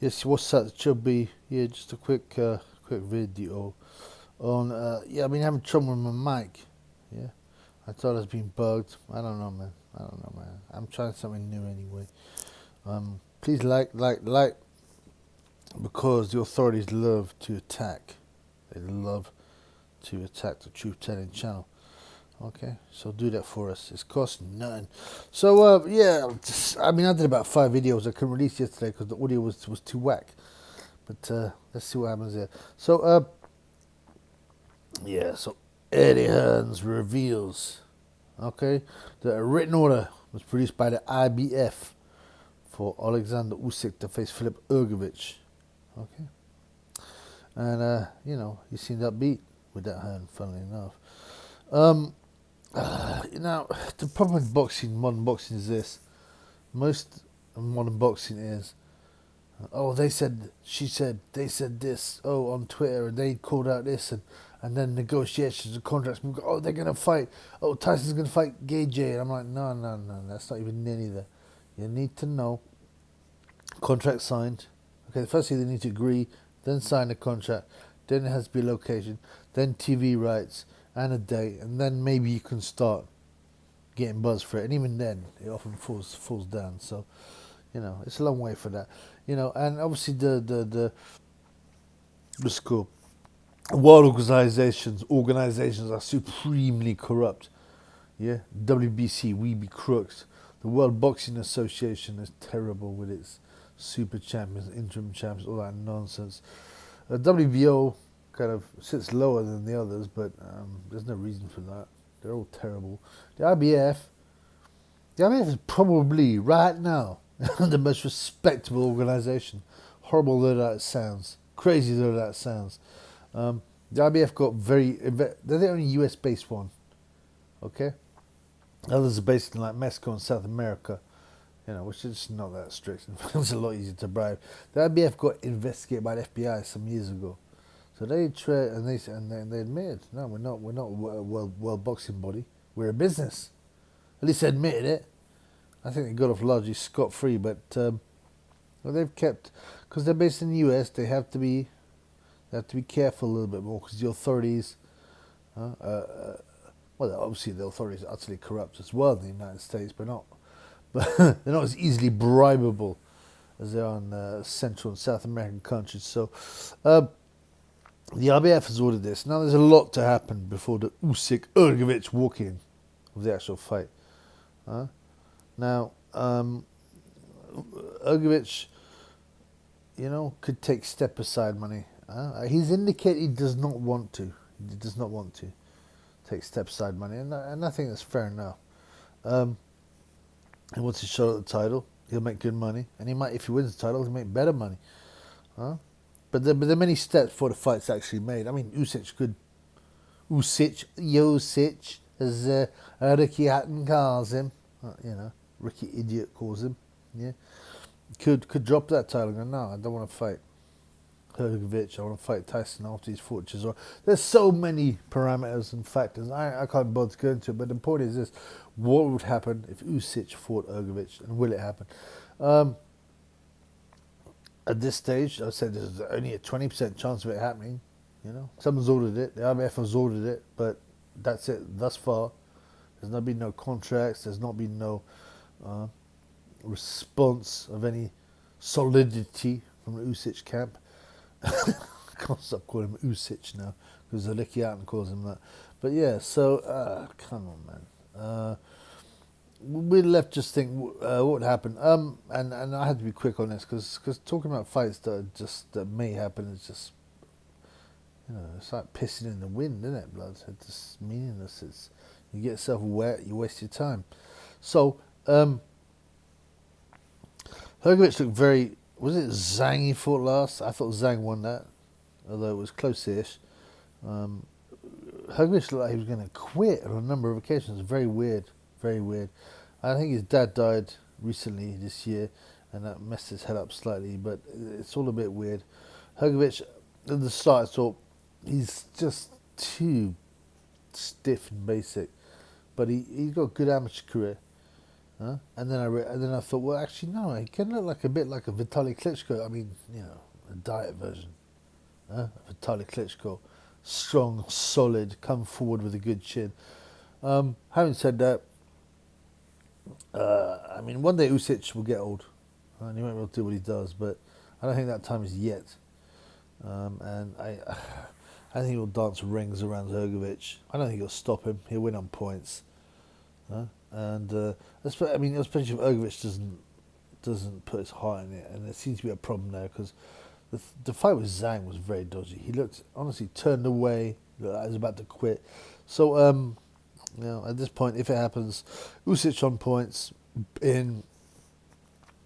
Yes, what's that? Chubby? Yeah, just a quick video on. Yeah, I've been having trouble with my mic. Yeah, I thought it was being bugged. I don't know, man. I don't know, man. I'm trying something new anyway. Please like, because the authorities love to attack. They love to attack the Truth Telling channel. Okay, so do that for us. It's costing nothing. So yeah, I mean, I did about 5 videos I couldn't release yesterday because the audio was too whack. But let's see what happens there. So yeah, so Eddie Hearns reveals, okay, that a written order was produced by the IBF for Alexander Usyk to face Filip Hrgovic. Okay, and you know, he seemed upbeat with that hand, funnily enough. You know, the problem with boxing, modern boxing, is this: most of modern boxing is, oh, they said, she said, they said this, oh, on Twitter, and they called out this, and then negotiations and contracts. Oh, they're gonna fight. Oh, Tyson's gonna fight Gage, and I'm like, no, that's not even nearly there. You need to know contract signed. Okay, firstly they need to agree, then sign the contract, then it has to be a location, then TV rights and a date, and then maybe you can start getting buzz for it. And even then, it often falls down. So, you know, it's a long way for that. You know, and obviously the scope. World organizations are supremely corrupt. Yeah, WBC, we be crooks. The World Boxing Association is terrible with its super champions, interim champions, all that nonsense. WBO kind of sits lower than the others, but there's no reason for that. They're all terrible. The IBF is probably right now the most respectable organization. Horrible though that sounds, crazy though that sounds. The IBF got they're the only US based one. Okay, others are based in like Mexico and South America, you know, which is not that strict. It's a lot easier to bribe. The IBF got investigated by the FBI some years ago, so they admitted, no, we're not a world boxing body. We're a business. At least they admitted it. I think they got off largely scot free, but well, they've kept, because they're based in the US. They have to be careful a little bit more because the authorities. Well, obviously the authorities are utterly corrupt as well in the United States, but they're not as easily bribable as they are in Central and South American countries. So the IBF has ordered this. Now there's a lot to happen before the Usyk-Hrgovic walk-in of the actual fight. Now, Hrgovic, you know, could take step aside money. He's indicated he does not want to. He does not want to take step aside money, and I think that's fair enough. He wants to show at the title. He'll make good money, and he might, if he wins the title, he'll make better money. But there are many steps before the fight's actually made. I mean, Usyk, as Ricky Hatton calls him, you know, Ricky Idiot calls him. Yeah, could drop that title and go, no, I don't want to fight Hrgovic. I want to fight Tyson after he's fought Chisora. There's so many parameters and factors. I can't bother to go into it. But the point is this: what would happen if Usyk fought Hrgovic, and will it happen? At this stage, I said there's only a 20% chance of it happening. You know, someone's ordered it. The IBF has ordered it, but that's it thus far. There's not been no contracts. There's not been no response of any solidity from the Usyk camp. I can't stop calling him Usyk now because Zaliki Allen calls him that. But yeah, so come on, man. We're left just think what would happen. And I had to be quick on this because talking about fights that may happen is just, you know, it's like pissing in the wind, isn't it, blood? It's just meaningless. It's, you get yourself wet, you waste your time. So Hrgovic looked very. Was it Zhang he fought last? I thought Zhang won that, although it was close-ish. Hrgovic looked like he was going to quit on a number of occasions. Very weird, very weird. I think his dad died recently this year, and that messed his head up slightly, but it's all a bit weird. Hrgovic, at the start, I thought he's just too stiff and basic, but he's got a good amateur career. And then I thought, well, actually, no, he can look like a bit like a Vitaly Klitschko. I mean, a diet version. Vitaly Klitschko, strong, solid, come forward with a good chin. Having said that, I mean, one day Usyk will get old, and he won't be able to do what he does. But I don't think that time is yet. And I think he'll dance rings around Hrgovic. I don't think he'll stop him. He'll win on points. And especially if Hrgovic doesn't put his heart in it, and there seems to be a problem there because the fight with Zhang was very dodgy. He looked honestly turned away. Looked like he was about to quit. So at this point, if it happens, Usyk on points.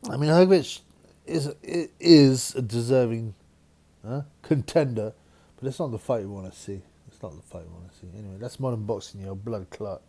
Hrgovic is a deserving contender, but it's not the fight we want to see. It's not the fight we want to see. Anyway, that's modern boxing, blood clot.